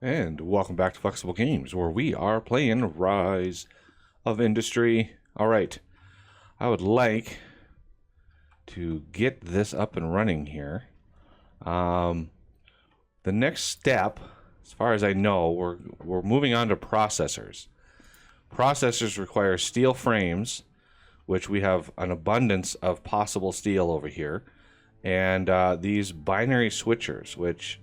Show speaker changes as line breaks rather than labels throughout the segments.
And welcome back to Flexible Games, where we are playing Rise of Industry. Alright, I would like to get this up and running here. The next step, as far as I know, we're moving on to processors. Processors require steel frames, which we have an abundance of possible steel over here, and these binary switchers, which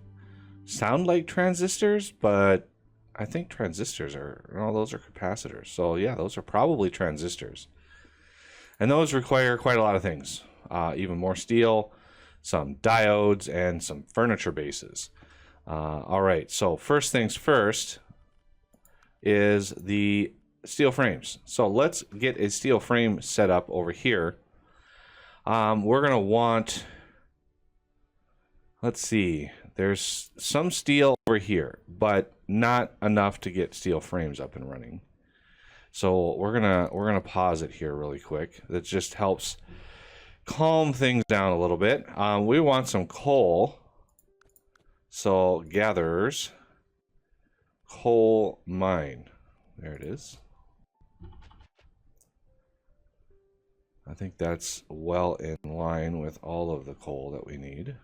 sound like transistors, but I think transistors are, no, those are capacitors. So yeah, those are probably transistors. And those require quite a lot of things. Even more steel, some diodes, and some furniture bases. All right, so first things first is the steel frames. So let's get a steel frame set up over here. We're gonna want, let's see, there's some steel over here, but not enough to get steel frames up and running. So we're gonna pause it here really quick. That just helps calm things down a little bit. We want some coal. So gatherers, coal mine. There it is. I think that's well in line with all of the coal that we need.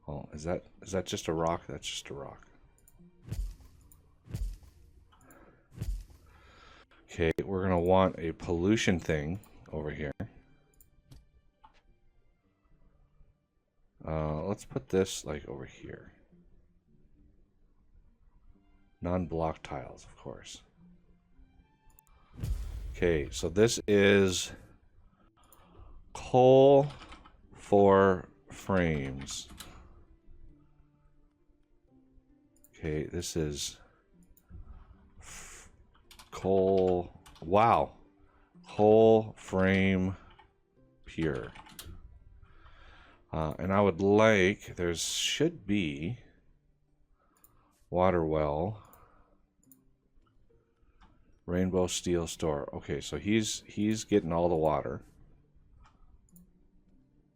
Oh, is that just a rock? That's just a rock. Okay, we're gonna want a pollution thing over here. Let's put this like over here. Non-block tiles, of course. Okay, so this is coal for frames. Okay, this is coal. Wow. Coal frame pure. And I would like, there should be water well. Rainbow steel store. Okay, so he's getting all the water.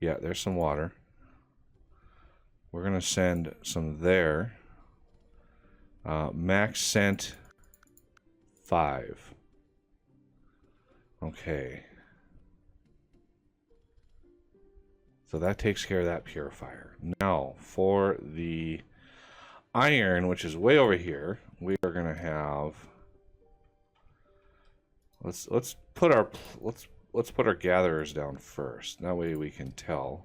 Yeah, there's some water. We're gonna send some there. Max sent 5. Okay. So that takes care of that purifier. Now, for the iron, which is way over here, we are gonna have. Let's put our gatherers down first. That way we can tell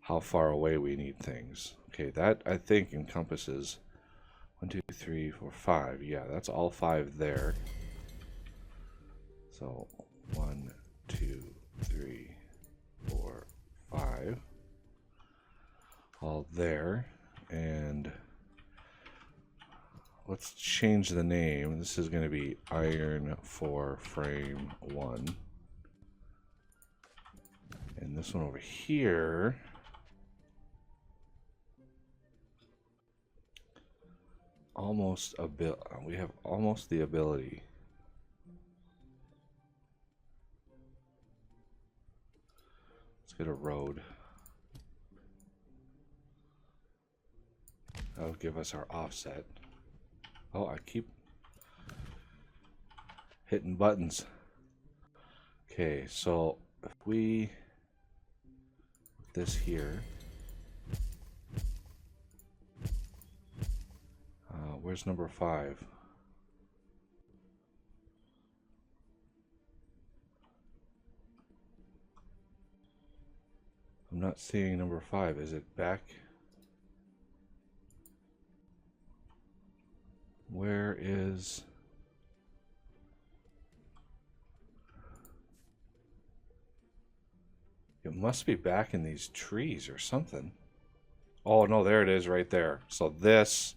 how far away we need things. Okay, that I think encompasses 1, 2, 3, 4, 5. Yeah, that's all 5 there. So 1, 2, 3, 4, 5. All there. And let's change the name. This is going to be iron for frame 1. And this one over here. We have almost the ability. Let's get a road. That'll give us our offset. Oh, I keep hitting buttons. Okay, so if we put this here. Where's number 5? I'm not seeing number 5. Is it back? Where is... It must be back in these trees or something. Oh, no, there it is right there. So this...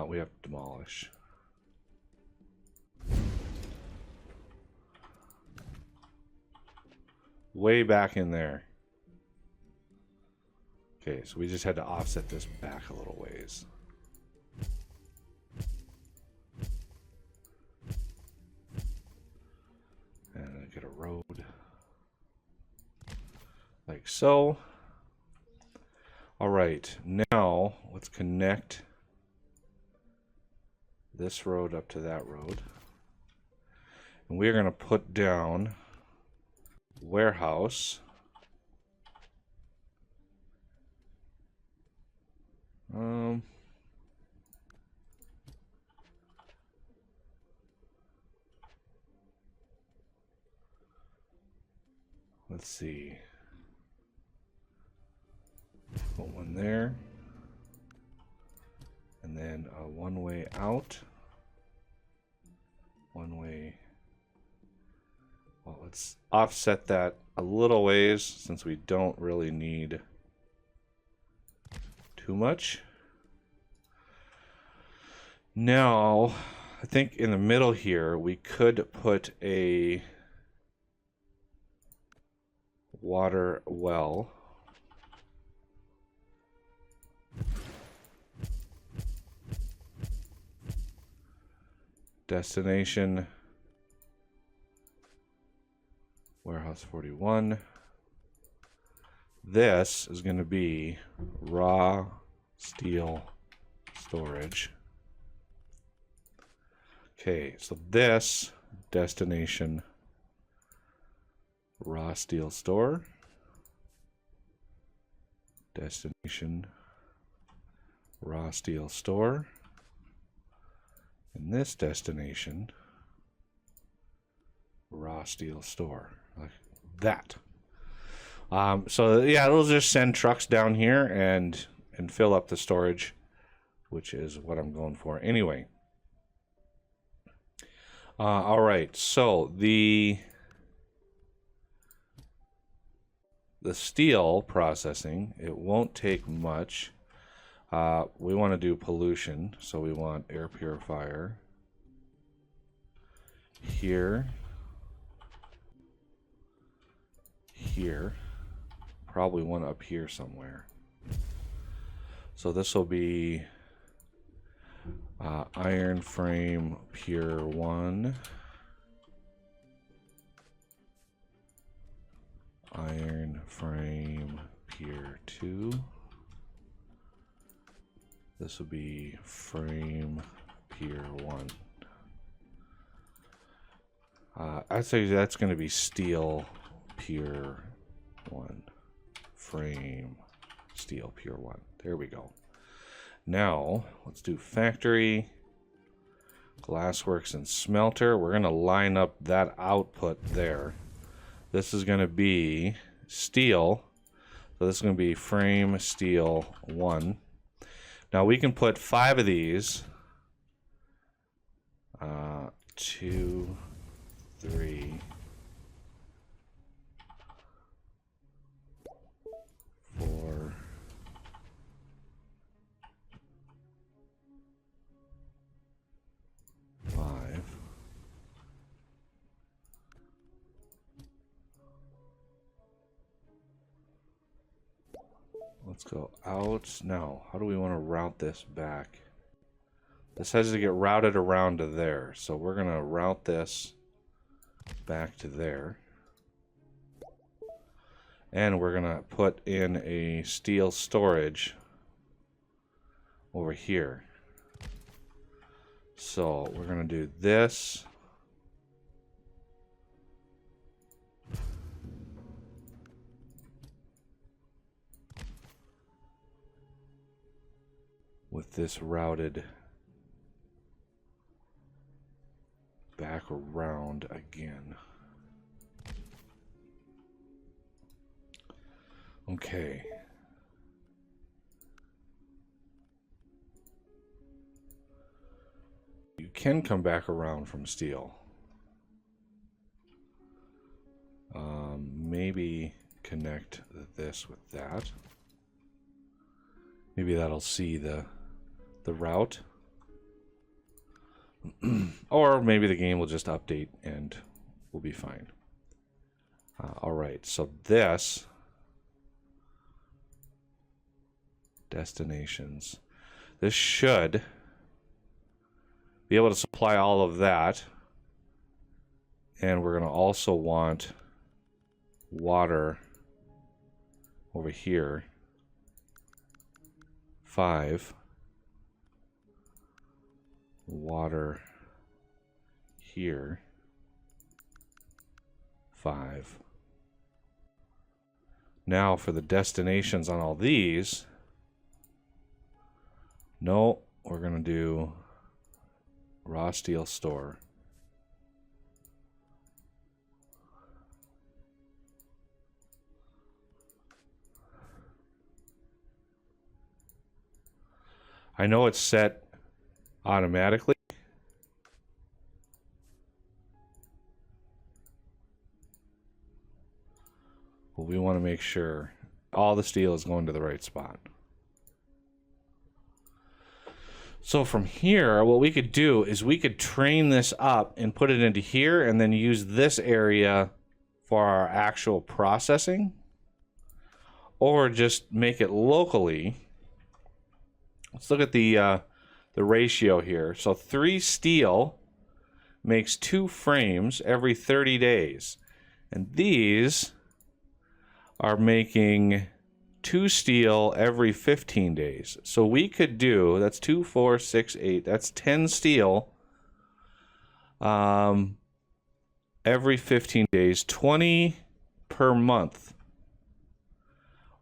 we have to demolish. Way back in there. Okay, so we just had to offset this back a little ways. And get a road. like so. All right, now let's connect this road up to that road. And we're going to put down warehouse. Let's see. Put one there. And then a one-way out. One way. Well, let's offset that a little ways since we don't really need too much. Now, I think in the middle here we could put a water well. Destination warehouse 41. This is going to be raw steel storage. Okay, so this destination raw steel store, destination raw steel store, and this destination raw steel store, like that. So yeah, it'll just send trucks down here and fill up the storage, which is what I'm going for anyway. All right, so the steel processing, it won't take much. We want to do pollution, so we want air purifier here, here, probably one up here somewhere. So this will be iron frame pure 1, iron frame pure 2. This will be frame pure 1. I'd say that's going to be steel pure 1. Frame steel pure 1. There we go. Now, let's do factory, glassworks, and smelter. We're going to line up that output there. This is going to be steel. So this is going to be frame steel 1. Now we can put 5 of these. 2, 3, 4, 5. Let's go out. Now, how do we want to route this back? This has to get routed around to there. So we're going to route this back to there. And we're going to put in a steel storage over here. So we're going to do this. With this routed back around again. Okay. You can come back around from steel. Maybe connect this with that. Maybe that'll see the route. Or maybe the game will just update and we'll be fine. Alright, so this destinations. This should be able to supply all of that. And we're going to also want water over here. 5. Water here. 5. Now for the destinations on all these. No, we're going to do raw steel store. I know it's set automatically. But we want to make sure all the steel is going to the right spot. So from here, what we could do is we could train this up and put it into here and then use this area for our actual processing. Or just make it locally. Let's look at the ratio here. So 3 steel makes 2 frames every 30 days. And these are making 2 steel every 15 days. So we could do, that's 2, 4, 6, 8, that's 10 steel every 15 days, 20 per month,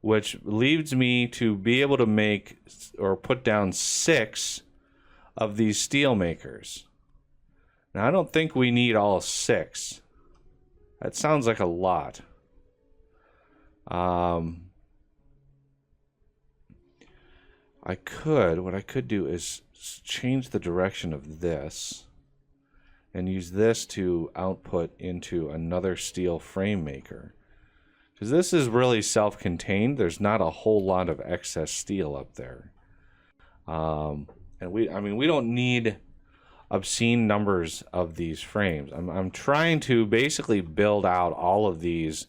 which leads me to be able to make or put down 6 of these steel makers. Now, I don't think we need all 6. That sounds like a lot. What I could do is change the direction of this and use this to output into another steel frame maker. Because this is really self-contained. There's not a whole lot of excess steel up there. And we don't need obscene numbers of these frames. I'm trying to basically build out all of these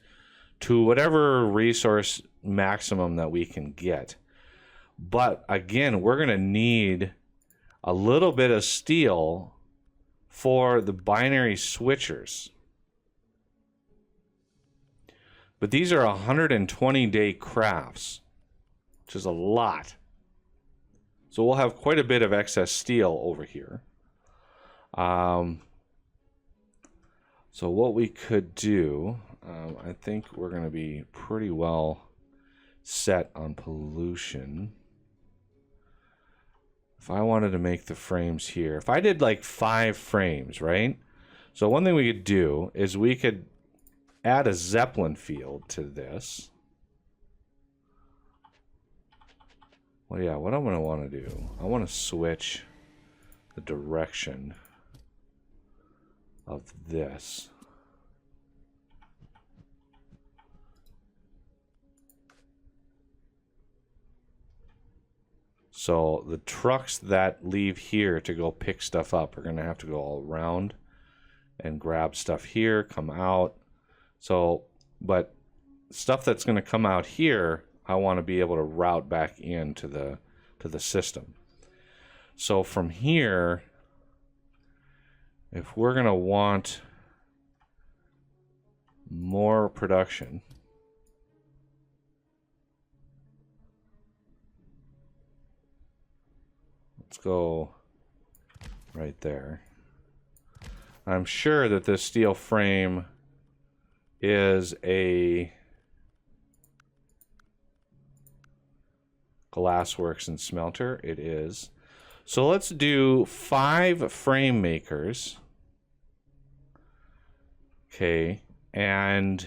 to whatever resource maximum that we can get. But again, we're going to need a little bit of steel for the binary switchers. But these are 120-day crafts, which is a lot. So we'll have quite a bit of excess steel over here. So what we could do, I think we're going to be pretty well set on pollution. If I wanted to make the frames here, if I did like 5 frames, right? So one thing we could do is we could add a Zeppelin field to this. Well, yeah, what I'm going to want to do, I want to switch the direction of this. So the trucks that leave here to go pick stuff up are going to have to go all around and grab stuff here, come out. So, but stuff that's going to come out here, I want to be able to route back into the system. So from here, if we're going to want more production, let's go right there. I'm sure that this steel frame is a glassworks and smelter. It is. So let's do 5 frame makers. Okay, and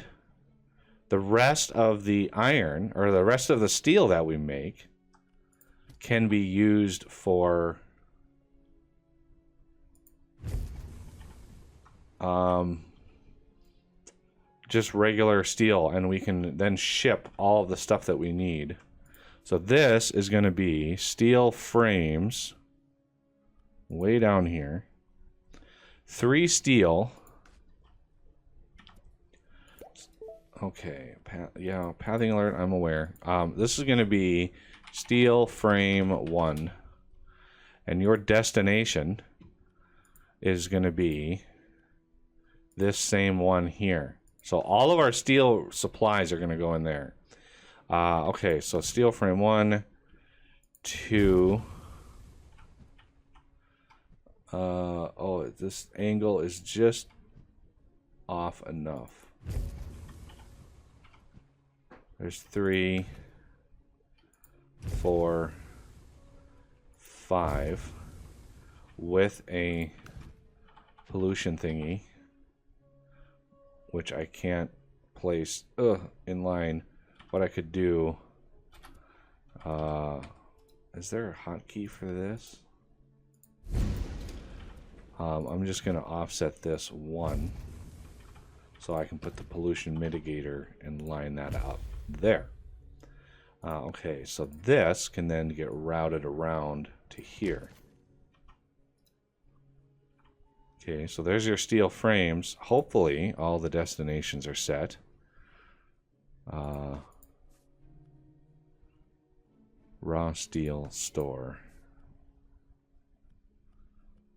the rest of the iron, or the rest of the steel that we make, can be used for just regular steel, and we can then ship all of the stuff that we need. So this is going to be steel frames way down here. 3 steel. Okay, yeah, pathing alert, I'm aware. This is going to be steel frame 1. And your destination is going to be this same one here. So all of our steel supplies are going to go in there. Okay, so steel frame 1, 2. Oh, this angle is just off enough. There's 3, 4, 5 with a pollution thingy, which I can't place in line. What I could do, is there a hotkey for this? I'm just going to offset this 1 so I can put the pollution mitigator and line that up there. Okay, so this can then get routed around to here. Okay, so there's your steel frames. Hopefully all the destinations are set. Raw steel store.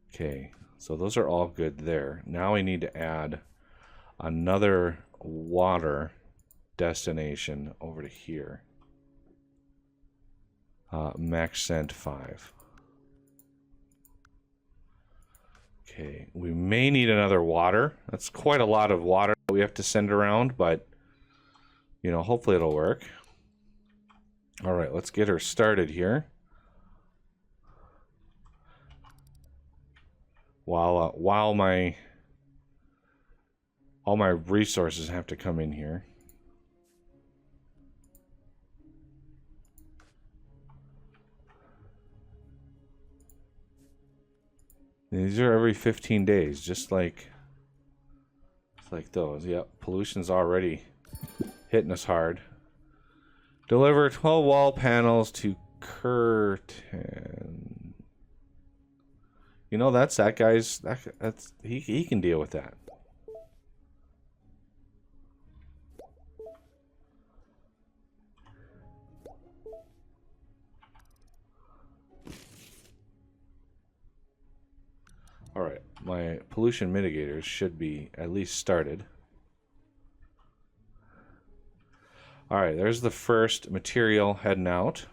Okay, so those are all good there. Now we need to add another water destination over to here. Max send 5. Okay, we may need another water. That's quite a lot of water that we have to send around, but you know, hopefully it'll work. All right, let's get her started here. While all my resources have to come in here. These are every 15 days, just like those. Yep, pollution's already hitting us hard. Deliver 12 wall panels to curtain. You know, that's that guy's. That's he can deal with that. All right, my pollution mitigators should be at least started. All right, there's the first material heading out.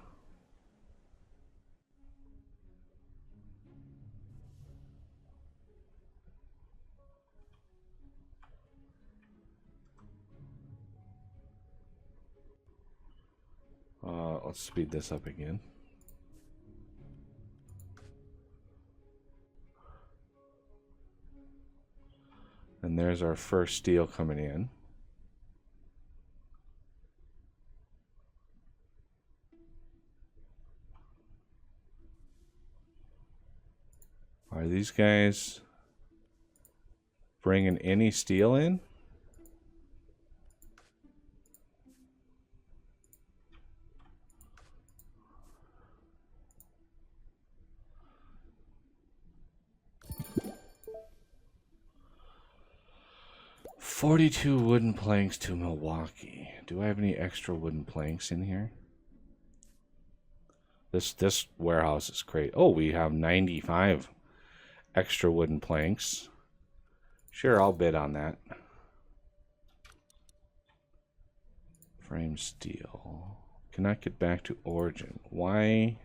Let's speed this up again. And there's our first steel coming in. Are these guys bringing any steel in? $42 wooden planks to Milwaukee. Do I have any extra wooden planks in here? This warehouse is great. Oh, we have 95 extra wooden planks. Sure, I'll bid on that. Frame steel. Cannot get back to origin. Why?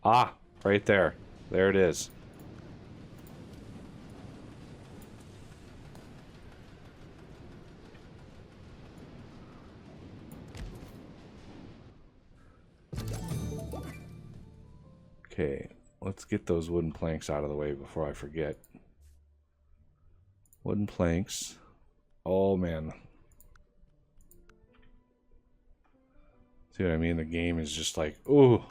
Ah, right there. There it is. Okay, let's get those wooden planks out of the way before I forget. Wooden planks. Oh, man. See what I mean? The game is just like, ooh.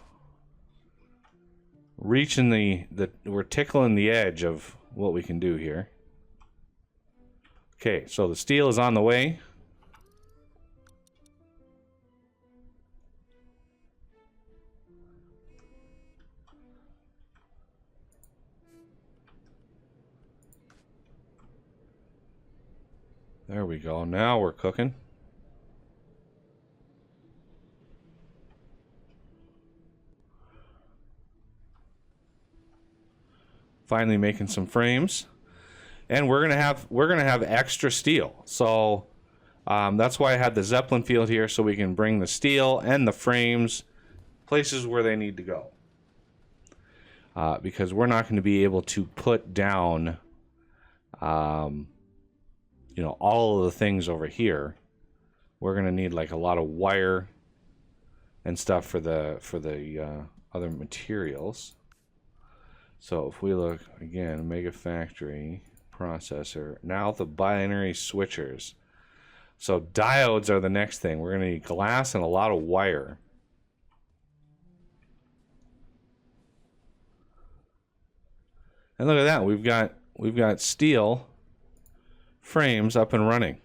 Reaching we're tickling the edge of what we can do here. Okay, so the steel is on the way. There we go. Now we're cooking. finally making some frames, and we're gonna have extra steel. So that's why I had the Zeppelin field here, so we can bring the steel and the frames places where they need to go. Because we're not going to be able to put down, all of the things over here. We're going to need like a lot of wire and stuff for the other materials. So if we look again, Mega Factory processor. Now the binary switchers. So diodes are the next thing. We're going to need glass and a lot of wire. And look at that, we've got steel frames up and running.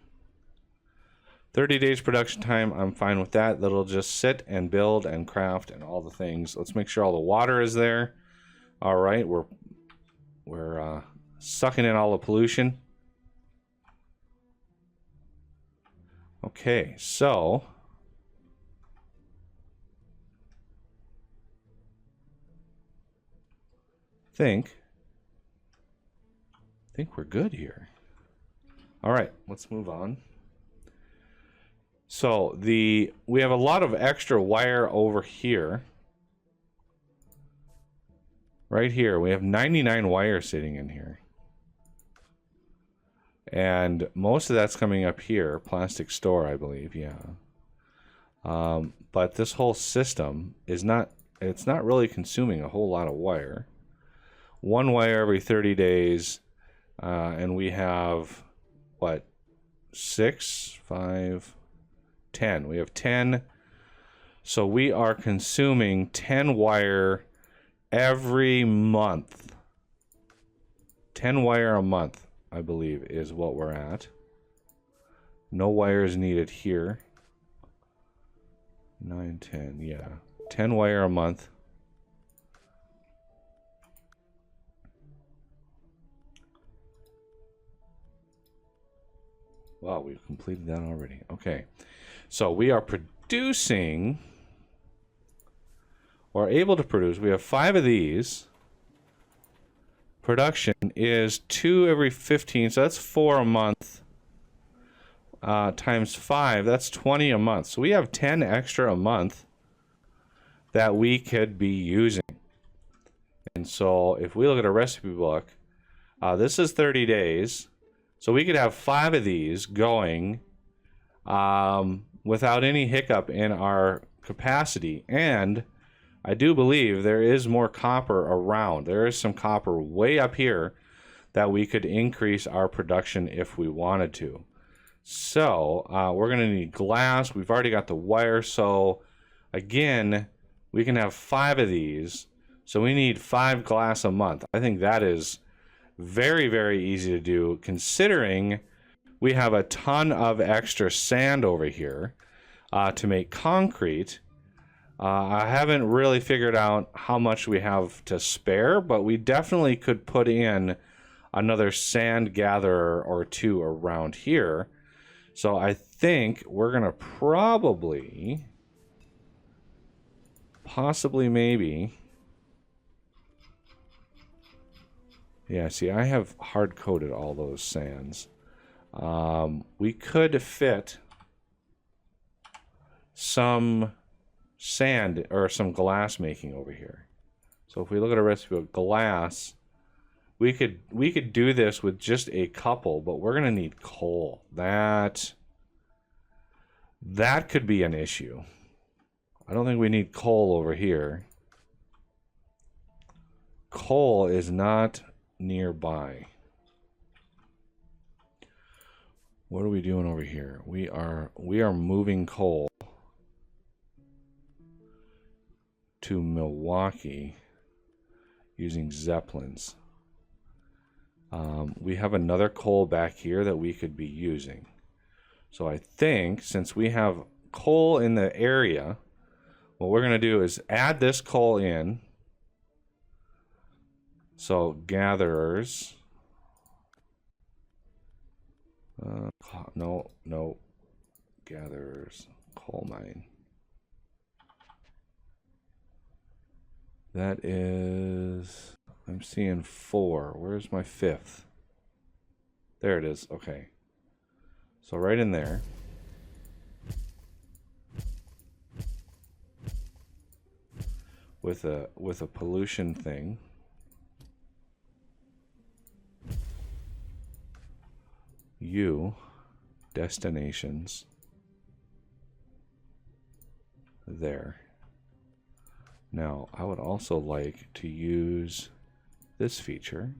30 days production time, I'm fine with that. That'll just sit and build and craft and all the things. Let's make sure all the water is there. All right, we're sucking in all the pollution. Okay, so I think we're good here. All right, let's move on. So we have a lot of extra wire over here. Right here, we have 99 wire sitting in here. And most of that's coming up here, plastic store, I believe, yeah. But this whole system it's not really consuming a whole lot of wire. One wire every 30 days, and we have, what, 6, 5, 10. We have 10. So we are consuming 10 wire every month. 10 wire a month, I believe, is what we're at. No wires needed here. 9, 10, yeah. 10 wire a month. Wow, we've completed that already. Okay. So we are producing, or able to produce, we have 5 of these. Production is 2 every 15, so that's 4 a month. Times 5, that's 20 a month. So we have 10 extra a month that we could be using. And so if we look at a recipe book, this is 30 days. So we could have 5 of these going without any hiccup in our capacity. And I do believe there is more copper around. There is some copper way up here that we could increase our production if we wanted to. So we're going to need glass. We've already got the wire. So again, we can have 5 of these. So we need 5 glass a month. I think that is very, very easy to do, considering we have a ton of extra sand over here to make concrete. I haven't really figured out how much we have to spare, but we definitely could put in another sand gatherer or 2 around here. So I think we're going to possibly maybe. Yeah, see, I have hard-coded all those sands. We could fit some sand or some glass making over here. So if we look at a recipe of glass, we could do this with just a couple, but we're going to need coal. That could be an issue. I don't think we need coal over here. Coal is not nearby. What are we doing over here? We are moving coal to Milwaukee using Zeppelins. We have another coal back here that we could be using. So I think since we have coal in the area, what we're going to do is add this coal in. So gatherers. No. Gatherers. Coal mine. That is I'm seeing 4. Where's my 5th? There it is. Okay. So right in there. With a pollution thing. Destinations. There. Now, I would also like to use this feature.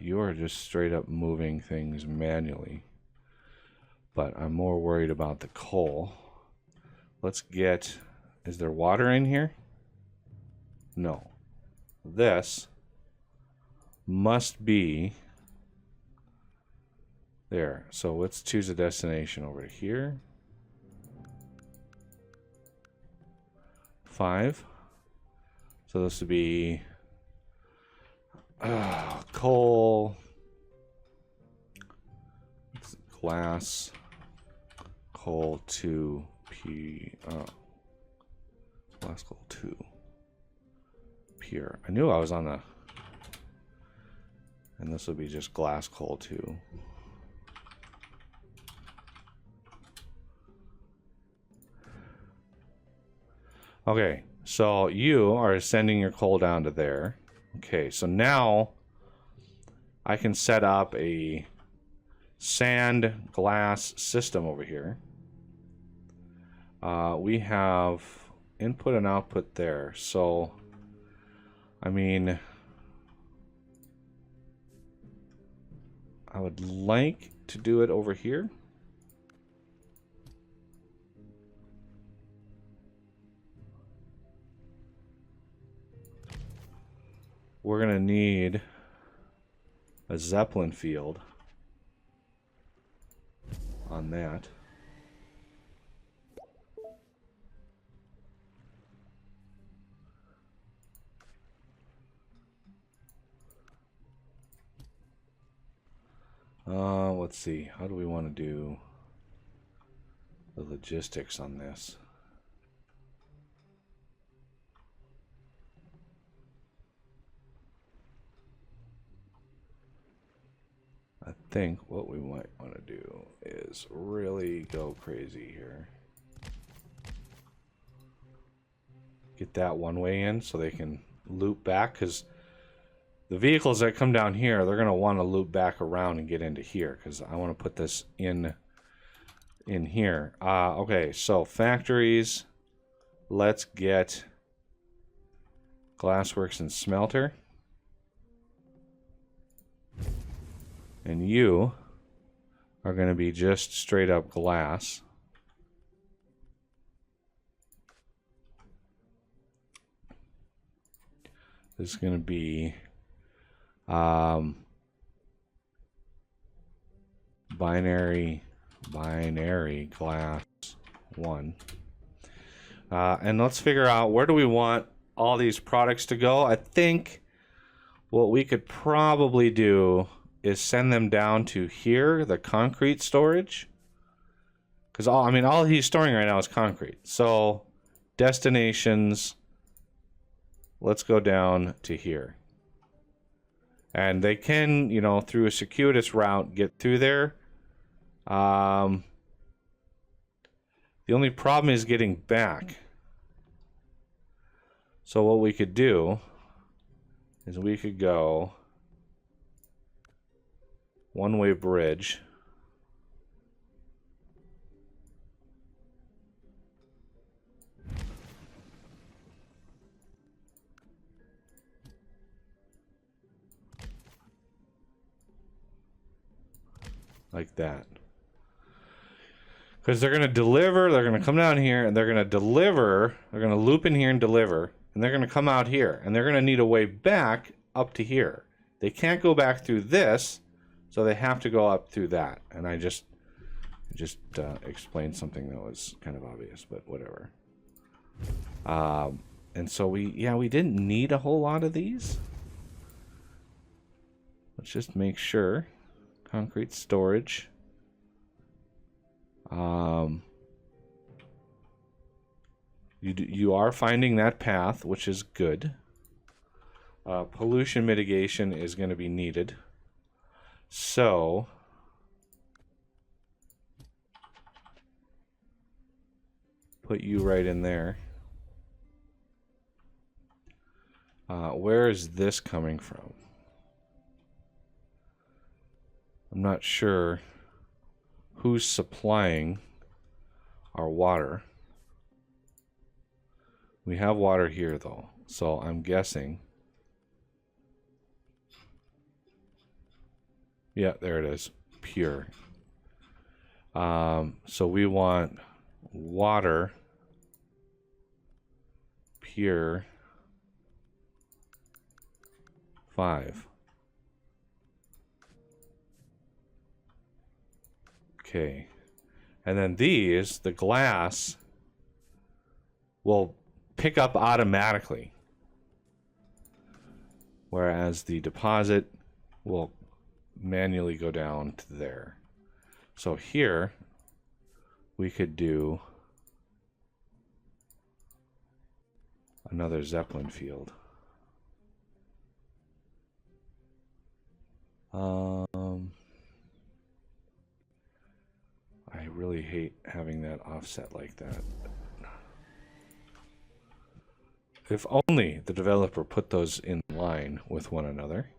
You are just straight up moving things manually. But I'm more worried about the coal. Let's get... Is there water in here? No. This must be... There. So let's choose a destination over here. 5. So this would be... coal... Glass... Coal 2... Glass coal 2... Pure. I knew I was on a... And this would be just glass coal 2. Okay, so you are sending your coal down to there. Okay, so now I can set up a sand glass system over here. We have input and output there. So, I mean, I would like to do it over here. We're going to need a Zeppelin field on that. Let's see. How do we want to do the logistics on this? I think what we might want to do is really go crazy here. Get that one way in so they can loop back, because the vehicles that come down here, they're going to want to loop back around and get into here, because I want to put this in here. Okay, so factories. Let's get Glassworks and Smelter. And you are going to be just straight up glass. This is going to be binary glass 1. And let's figure out, where do we want all these products to go? I think what we could probably do is send them down to here, the concrete storage. Because all he's storing right now is concrete. So destinations, let's go down to here. And they can, through a circuitous route, get through there. The only problem is getting back. So what we could do is we could go one-way bridge. Like that. Because they're going to deliver, they're going to come down here, and they're going to deliver, they're going to loop in here and deliver, and they're going to come out here, and they're going to need a way back up to here. They can't go back through this, so they have to go up through that. And I just explained something that was kind of obvious, but whatever. And so we didn't need a whole lot of these. Let's just make sure. Concrete storage. You are finding that path, which is good. Pollution mitigation is going to be needed. So put you right in there. Where is this coming from? I'm not sure who's supplying our water. We have water here though, so I'm guessing. Yeah, there it is. Pure. So we want water pure 5. Okay. And then these, the glass, will pick up automatically. Whereas the deposit will manually go down to there. So here we could do another Zeppelin field. I really hate having that offset like that. If only the developer put those in line with one another.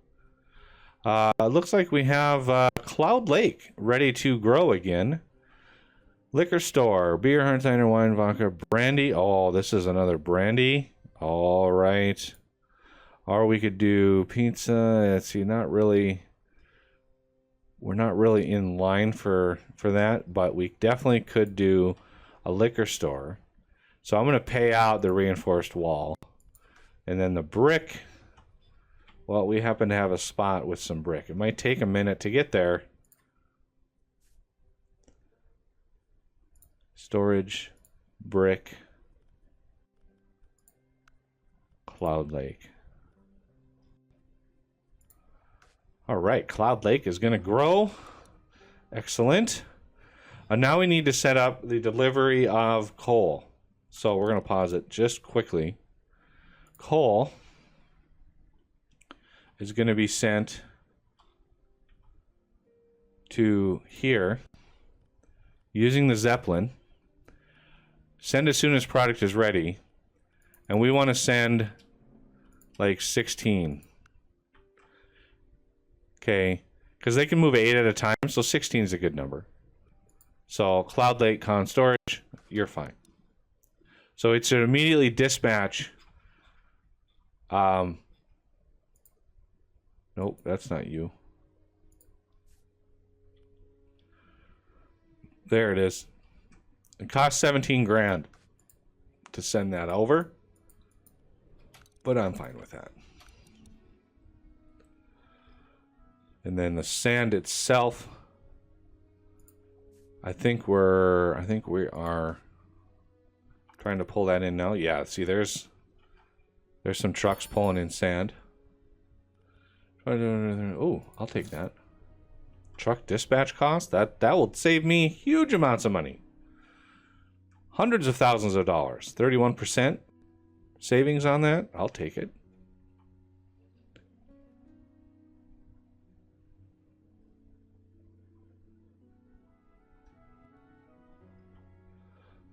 Looks like we have Cloud Lake ready to grow again. Liquor store, beer, hard cider, wine, vodka, brandy. Oh, this is another brandy. All right. Or we could do pizza. Let's see, not really. We're not really in line for that, but we definitely could do a liquor store. So I'm going to pay out the reinforced wall. And then the brick, well, we happen to have a spot with some brick. It might take a minute to get there. Storage, brick, Cloud Lake. All right, Cloud Lake is going to grow. Excellent. Now we need to set up the delivery of coal. So we're going to pause it just quickly. Coal is going to be sent to here using the Zeppelin. Send as soon as product is ready. And we want to send like 16. Okay, because they can move 8 at a time, so 16 is a good number. So Cloud Lake con storage, you're fine. So it should immediately dispatch. Nope, that's not you. There it is. It costs 17 grand to send that over, but I'm fine with that. And then the sand itself, I think we are trying to pull that in now. Yeah, see there's some trucks pulling in sand. Oh, I'll take that. Truck dispatch cost, that will save me huge amounts of money. Hundreds of thousands of dollars. 31% savings on that. I'll take it.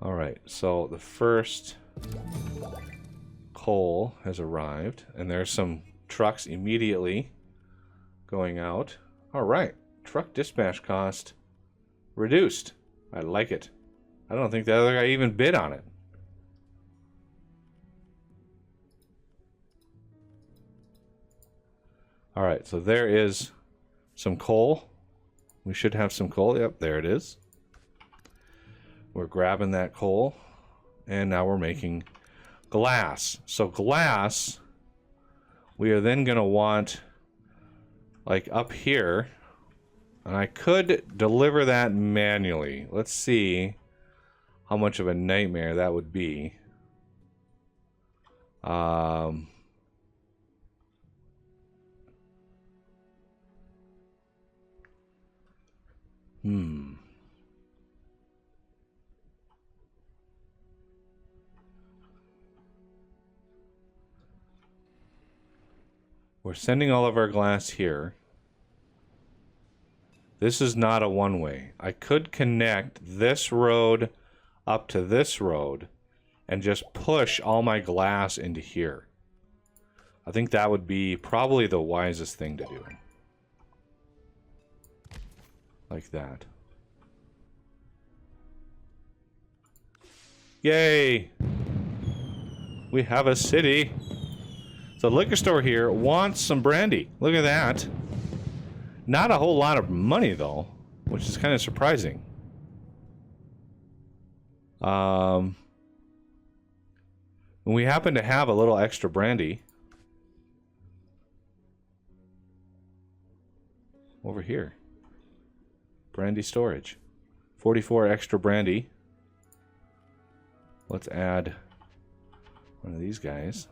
All right, so the first coal has arrived, and there's some trucks immediately going out. All right, truck dispatch cost reduced. I like it. I don't think the other guy even bid on it. All right, so there is some coal. We should have some coal. Yep, there it is. We're grabbing that coal, and now we're making glass. So glass, we are then going to want, like up here, and I could deliver that manually. Let's see how much of a nightmare that would be. We're sending all of our glass here. This is not a one-way. I could connect this road up to this road and just push all my glass into here. I think that would be probably the wisest thing to do. Like that. Yay! We have a city. The liquor store here wants some brandy. Look at that. Not a whole lot of money, though, which is kind of surprising. We happen to have a little extra brandy. Over here. Brandy storage. 44 extra brandy. Let's add one of these guys.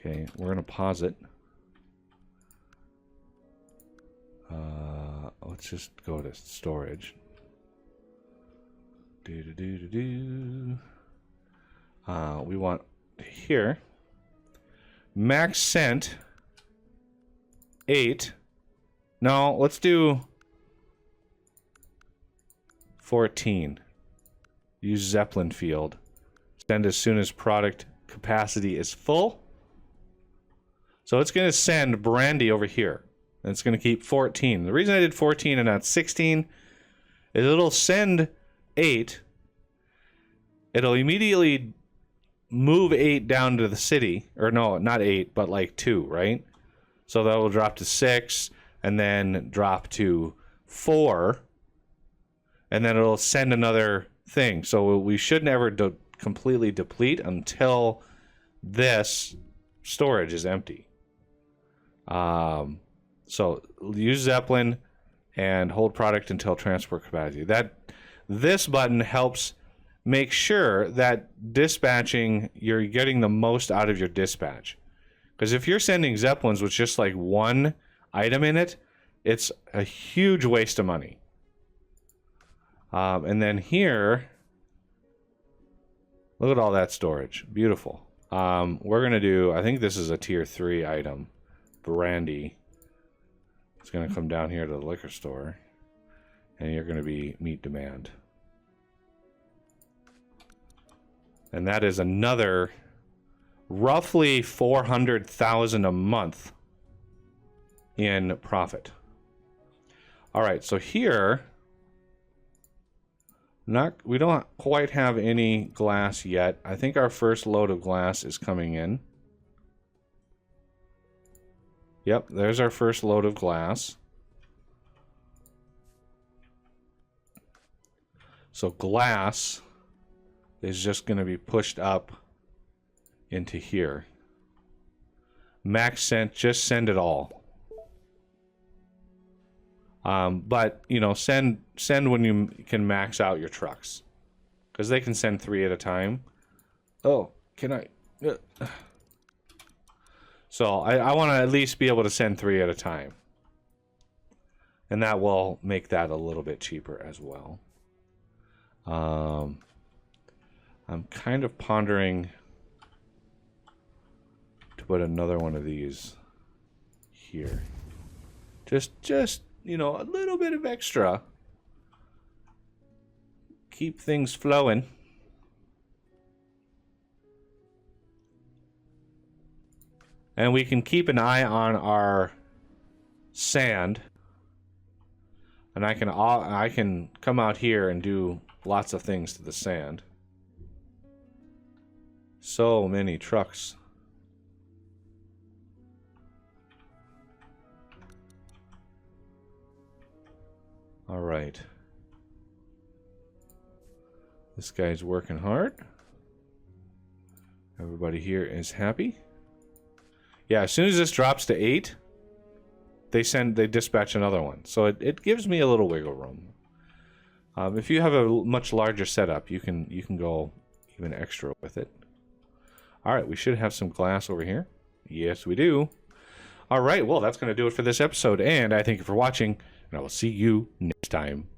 Okay, we're going to pause it. Let's just go to storage. We want here. Max sent 8. No, let's do 14. Use Zeppelin field. Send as soon as product capacity is full. So it's going to send brandy over here. And it's going to keep 14. The reason I did 14 and not 16 is it'll send 8. It'll immediately move 8 down to the city. Or no, not 8, but like 2, right? So that will drop to 6 and then drop to 4. And then it'll send another thing. So we should never completely deplete until this storage is empty. So use Zeppelin and hold product until transport capacity. This button helps make sure that dispatching, you're getting the most out of your dispatch. Because if you're sending Zeppelins with just like one item in it, it's a huge waste of money. And then here, look at all that storage. Beautiful. We're going to do, I think this is a tier 3 item. Brandy. It's going to come down here to the liquor store. And you're going to be meet demand. And that is another roughly 400,000 a month in profit. All right, so here, we don't quite have any glass yet. I think our first load of glass is coming in. Yep, there's our first load of glass. So glass is just going to be pushed up into here. Max sent, just send it all. But, you know, send when you can max out your trucks. Because they can send 3 at a time. Oh, can I... So I want to at least be able to send 3 at a time. And that will make that a little bit cheaper as well. I'm kind of pondering to put another one of these here. Just you know, a little bit of extra. Keep things flowing. And we can keep an eye on our sand. And I can come out here and do lots of things to the sand. So many trucks. All right. This guy's working hard. Everybody here is happy. Yeah, as soon as this drops to 8, they dispatch another one. So it gives me a little wiggle room. If you have a much larger setup, you can go even extra with it. All right, we should have some glass over here. Yes, we do. All right, well, that's going to do it for this episode, and I thank you for watching, and I will see you next time.